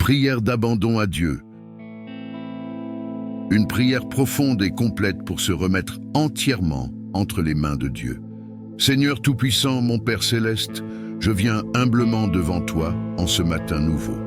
Prière d'abandon à Dieu. Une prière profonde et complète pour se remettre entièrement entre les mains de Dieu. Seigneur Tout-Puissant, mon Père Céleste, je viens humblement devant toi en ce matin nouveau.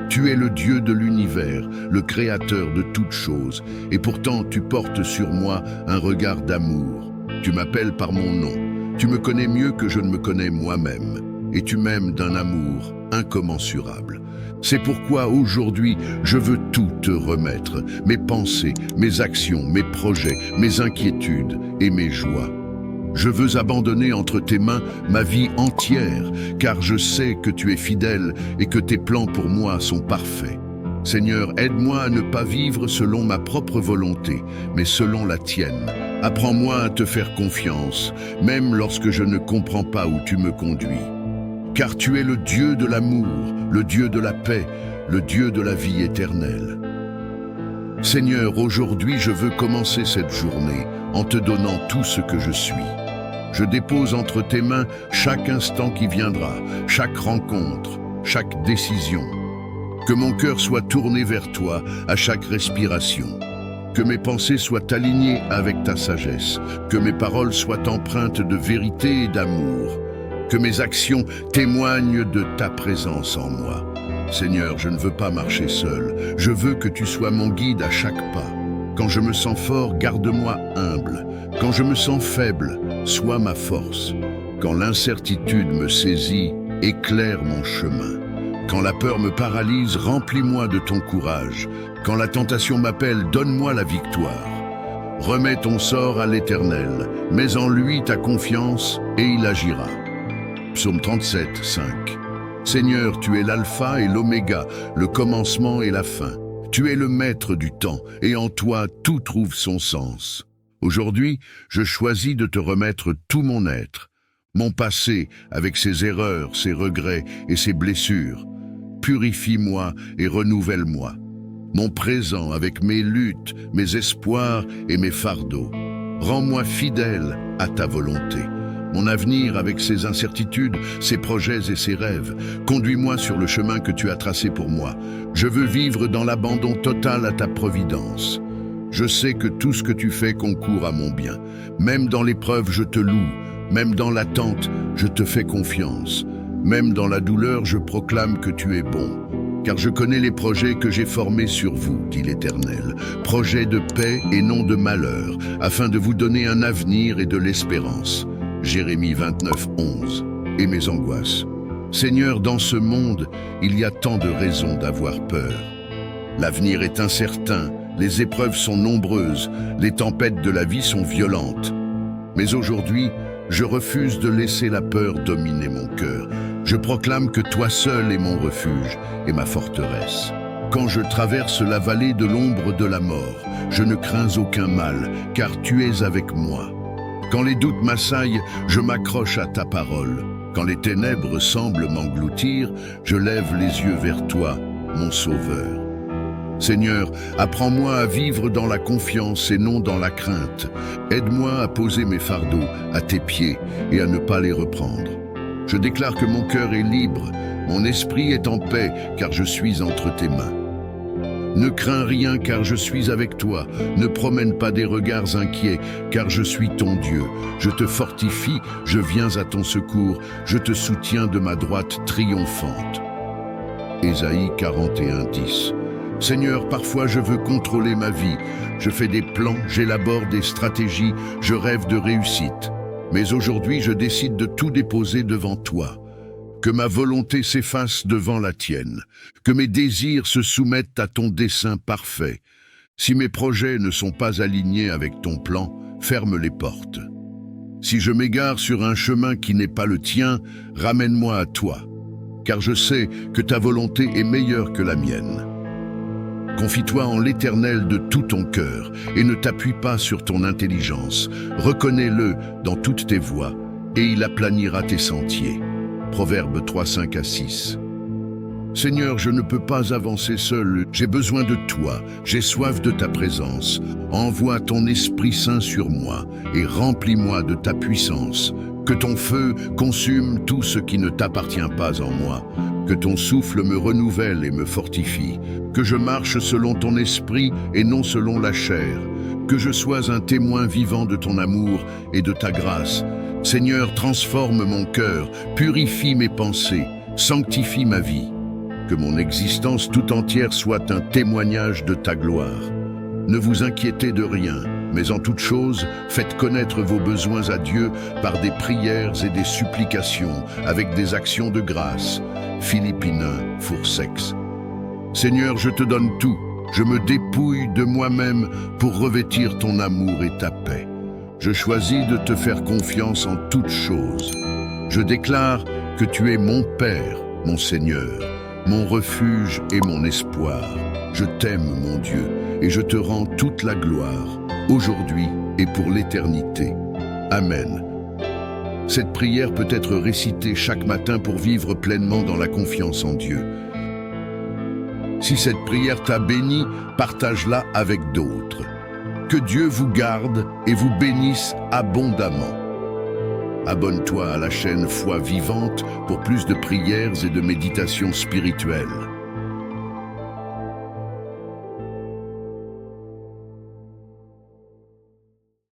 Tu es le Dieu de l'univers, le Créateur de toutes choses, et pourtant tu portes sur moi un regard d'amour. Tu m'appelles par mon nom. Tu me connais mieux que je ne me connais moi-même, et tu m'aimes d'un amour incommensurable. C'est pourquoi aujourd'hui, je veux tout te remettre, mes pensées, mes actions, mes projets, mes inquiétudes et mes joies. Je veux abandonner entre tes mains ma vie entière, car je sais que tu es fidèle et que tes plans pour moi sont parfaits. Seigneur, aide-moi à ne pas vivre selon ma propre volonté, mais selon la tienne. Apprends-moi à te faire confiance, même lorsque je ne comprends pas où tu me conduis. Car tu es le Dieu de l'amour, le Dieu de la paix, le Dieu de la vie éternelle. Seigneur, aujourd'hui je veux commencer cette journée en te donnant tout ce que je suis. Je dépose entre tes mains chaque instant qui viendra, chaque rencontre, chaque décision. Que mon cœur soit tourné vers toi à chaque respiration. Que mes pensées soient alignées avec ta sagesse. Que mes paroles soient empreintes de vérité et d'amour. Que mes actions témoignent de ta présence en moi. Seigneur, je ne veux pas marcher seul. Je veux que tu sois mon guide à chaque pas. Quand je me sens fort, garde-moi humble. Quand je me sens faible, sois ma force. Quand l'incertitude me saisit, éclaire mon chemin. Quand la peur me paralyse, remplis-moi de ton courage. Quand la tentation m'appelle, donne-moi la victoire. Remets ton sort à l'Éternel, mets en lui ta confiance et il agira. Psaume 37, 5. Seigneur, tu es l'alpha et l'oméga, le commencement et la fin. Tu es le maître du temps, et en toi tout trouve son sens. Aujourd'hui, je choisis de te remettre tout mon être, mon passé avec ses erreurs, ses regrets et ses blessures. Purifie-moi et renouvelle-moi. Mon présent avec mes luttes, mes espoirs et mes fardeaux. Rends-moi fidèle à ta volonté. Mon avenir avec ses incertitudes, ses projets et ses rêves. Conduis-moi sur le chemin que tu as tracé pour moi. Je veux vivre dans l'abandon total à ta providence. Je sais que tout ce que tu fais concourt à mon bien. Même dans l'épreuve, je te loue. Même dans l'attente, je te fais confiance. Même dans la douleur, je proclame que tu es bon. Car je connais les projets que j'ai formés sur vous, dit l'Éternel. Projets de paix et non de malheur, afin de vous donner un avenir et de l'espérance. Jérémie 29, 11. Et mes angoisses. Seigneur, dans ce monde, il y a tant de raisons d'avoir peur. L'avenir est incertain, les épreuves sont nombreuses, les tempêtes de la vie sont violentes. Mais aujourd'hui, je refuse de laisser la peur dominer mon cœur. Je proclame que toi seul es mon refuge et ma forteresse. Quand je traverse la vallée de l'ombre de la mort, je ne crains aucun mal, car tu es avec moi. Quand les doutes m'assaillent, je m'accroche à ta parole. Quand les ténèbres semblent m'engloutir, je lève les yeux vers toi, mon Sauveur. Seigneur, apprends-moi à vivre dans la confiance et non dans la crainte. Aide-moi à poser mes fardeaux à tes pieds et à ne pas les reprendre. Je déclare que mon cœur est libre, mon esprit est en paix, car je suis entre tes mains. Ne crains rien car je suis avec toi. Ne promène pas des regards inquiets car je suis ton Dieu. Je te fortifie, je viens à ton secours. Je te soutiens de ma droite triomphante. Ésaïe 41, 10. Seigneur, parfois je veux contrôler ma vie. Je fais des plans, j'élabore des stratégies, je rêve de réussite. Mais aujourd'hui, je décide de tout déposer devant toi. Que ma volonté s'efface devant la tienne, que mes désirs se soumettent à ton dessein parfait. Si mes projets ne sont pas alignés avec ton plan, ferme les portes. Si je m'égare sur un chemin qui n'est pas le tien, ramène-moi à toi, car je sais que ta volonté est meilleure que la mienne. Confie-toi en l'Éternel de tout ton cœur et ne t'appuie pas sur ton intelligence. Reconnais-le dans toutes tes voies et il aplanira tes sentiers. Proverbe 3, 5 à 6. Seigneur, je ne peux pas avancer seul, j'ai besoin de toi, j'ai soif de ta présence. Envoie ton Esprit Saint sur moi et remplis-moi de ta puissance. Que ton feu consume tout ce qui ne t'appartient pas en moi. Que ton souffle me renouvelle et me fortifie, que je marche selon ton esprit et non selon la chair, que je sois un témoin vivant de ton amour et de ta grâce. Seigneur, transforme mon cœur, purifie mes pensées, sanctifie ma vie. Que mon existence tout entière soit un témoignage de ta gloire. Ne vous inquiétez de rien, mais en toute chose, faites connaître vos besoins à Dieu par des prières et des supplications, avec des actions de grâce. Philippiens 4:6. Seigneur, je te donne tout. Je me dépouille de moi-même pour revêtir ton amour et ta paix. Je choisis de te faire confiance en toutes choses. Je déclare que tu es mon Père, mon Seigneur, mon refuge et mon espoir. Je t'aime, mon Dieu, et je te rends toute la gloire, aujourd'hui et pour l'éternité. Amen. Cette prière peut être récitée chaque matin pour vivre pleinement dans la confiance en Dieu. Si cette prière t'a béni, partage-la avec d'autres. Que Dieu vous garde et vous bénisse abondamment. Abonne-toi à la chaîne Foi Vivante pour plus de prières et de méditations spirituelles.